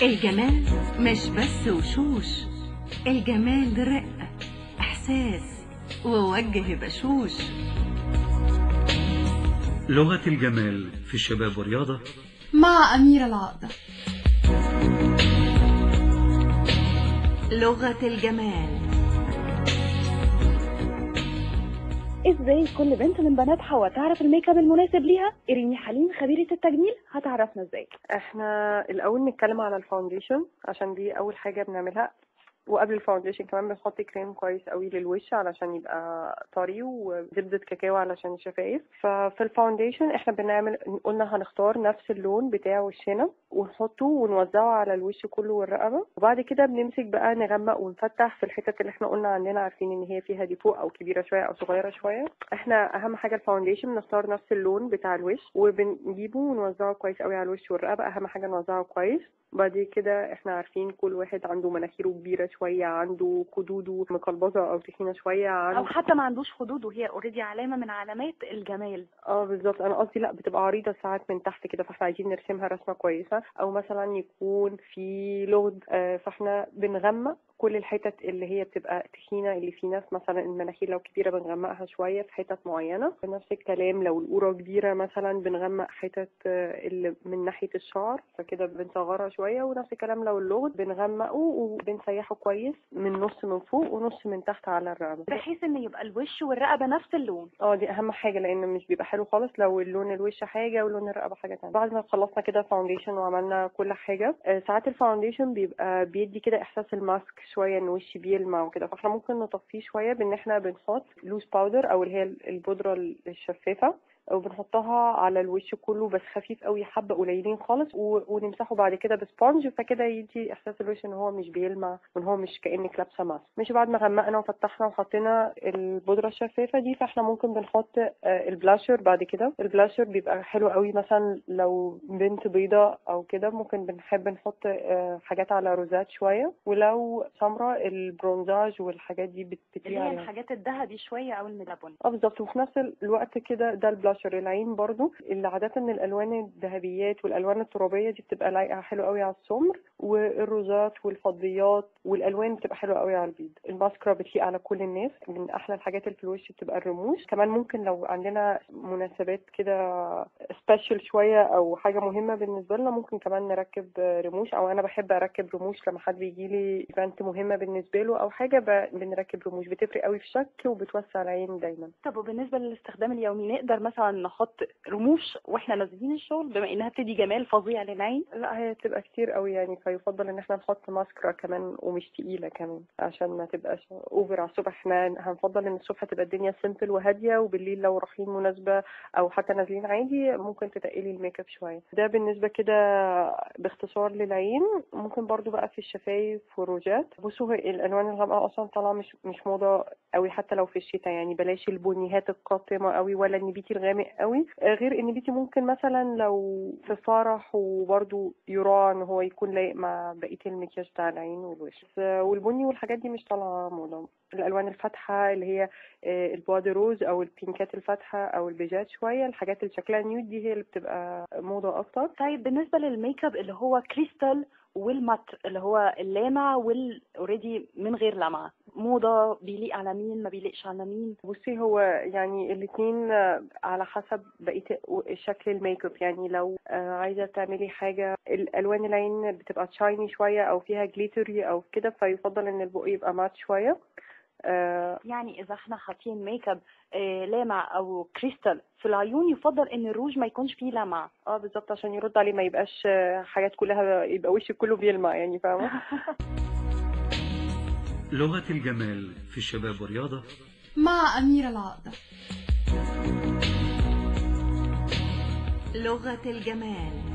الجمال مش بس وشوش، الجمال رقة إحساس ووجه بشوش. لغة الجمال في الشباب والرياضة مع أميرة العقدة. لغة الجمال. ازاي كل بنت من بنات حوا تعرف الميك اب المناسب ليها؟ إريني حليم خبيرة التجميل هتعرفنا ازاي. احنا الاول نتكلم على الفاونديشن عشان دي اول حاجه بنعملها، وقبل الفاونديشن كمان بنحط كريم كويس قوي للوش علشان يبقى طري، وزبدة كاكاو علشان الشفايف. ففي الفاونديشن احنا قلنا هنختار نفس اللون بتاع وشنا ونحطه ونوزعه على الوش كله والرقبة، وبعد كده بنمسك بقى نغمق ونفتح في الحتت اللي احنا قلنا عندنا عارفين ان هي فيها دي فوق او كبيرة شوية او صغيرة شوية. احنا اهم حاجة الفاونديشن بنختار نفس اللون بتاع الوش وبنجيبه ونوزعه كويس قوي على الوش والرقبة، اهم حاجة نوزعه كويس. بعد كده احنا عارفين كل واحد عنده مناخيره كبيرة شوية، عنده خدوده مقلبظة او تخينة شوية، او حتى ما عندوش خدود وهي اوريدي علامة من علامات الجمال. بالظبط، انا قصدي لا بتبقى عريضة ساعات من تحت كده، فاحنا عايزين نرسمها رسمة كويسة، او مثلا يكون في لغد، فاحنا بنغمق كل الحتت اللي هي بتبقى تخينة، اللي في ناس مثلا المناخير لو كبيرة بنغمقها شوية في حتت معينة. نفس الكلام لو القورة كبيرة مثلا بنغمق حتت اللي من ناحية الشعر فكده بنصغرها شوية، ونفس الكلام لو اللغد بنغمقه وبنسيحه كويس من نص من فوق ونص من تحت على الرقبة، بحيث ان يبقى الوش والرقبة نفس اللون. دي اهم حاجة، لان مش بيبقى حلو خالص لو اللون الوش حاجة ولون الرقبة حاجة تانية. بعد ما خلصنا كده فاونديشن وعملنا كل حاجة، ساعات الفاونديشن بيبقى بيدي كده احساس الماسك شوية ان وشي بيلمع وكده، فاحنا ممكن نطفيه شوية بان احنا بنحط لوز باودر او اللي هي البودرة الشفافة، وبنحطها على الوش كله بس خفيف قوي، حبة قليلين خالص، ونمسحه بعد كده بسبونج، فكده يدي احساس الوش ان هو مش بيلمع وان هو مش كأنك لابسه ماسك. مش بعد ما غمقنا وفتحنا وحطينا البودرة الشفافة دي، فاحنا ممكن بنحط البلاشر بعد كده. البلاشر بيبقى حلو قوي مثلا لو بنت بيضة او كده، ممكن بنحب نحط حاجات على روزات شوية، ولو سمرة البرونزاج والحاجات دي اللي هي الحاجات الذهبي شوية او الملبن. بالظبط. وفي نفس الوقت كده ده البلاشر. العين برضو اللي عادة الالوان الذهبيات والالوان الترابية دي بتبقى لايقة حلو قوي على السمر، والروزات والفضيات والالوان بتبقى حلوه قوي على البيض. الماسكرا بتليق على كل الناس. من احلى الحاجات اللي في الوش بتبقى الرموش، كمان ممكن لو عندنا مناسبات كده سبيشال شويه او حاجه مهمه بالنسبه لنا ممكن كمان نركب رموش، او انا بحب اركب رموش لما حد بيجي لي ايفنت مهمه بالنسبه له او حاجه بنركب رموش، بتفرق قوي في الشك وبتوسع العين دايما. طب وبالنسبه للاستخدام اليومي نقدر مثلا نحط رموش واحنا نازلين الشغل بما انها بتدي جمال فظيع للعين؟ لا هي تبقى كتير قوي يعني، فيفضل ان احنا نحط ماسكرا كمان ومش تقيله كمان عشان ما تبقاش اوفر على الصبح. احنا هنفضل ان الصبح تبقى الدنيا سيمبل وهاديه، وبالليل لو رايحين مناسبه او حتى نازلين عادي ممكن تتقلي الميك اب شويه. ده بالنسبه كده باختصار للعين. ممكن برضو بقى في الشفايف والروجات. بصوا الالوان الغامقه اصلا طالعه مش موضه قوي حتى لو في الشتاء، يعني بلاش البنيهات القاتمه قوي ولا النبيتي الغامق قوي. غير النبيتي ممكن مثلا لو في فرح وبرضو يراعى ان هو يكون لايق مع بقيه المكياج بتاع العين والوش. والبني والحاجات دي مش طالعه موضه. الالوان الفاتحه اللي هي البوادي روز او البينكات الفاتحه او البيجات شويه، الحاجات اللي شكلها نيود دي هي اللي بتبقى موضه اكتر. طيب بالنسبه للميك اب اللي هو كريستال والمات اللي هو اللامع والاوريدي من غير لمعه، موضه بيليق على مين ما بيليقش على مين؟ بصي هو يعني الاثنين على حسب بقيه شكل الميك اب. يعني لو عايزه تعملي حاجه الالوان العين بتبقى شايني شويه او فيها جليتري او كده، فيفضل ان البق يبقى مات شويه. يعني اذا احنا حاطين ميك اب لامع او كريستال في العيون يفضل ان الروج ما يكونش فيه لمع. بالظبط، عشان يرد عليه ما يبقاش حاجات كلها يبقى وشك كله بيلمع يعني، فاهمه؟ لغة الجمال في الشباب والرياضة مع أميرة العقدة. لغة الجمال.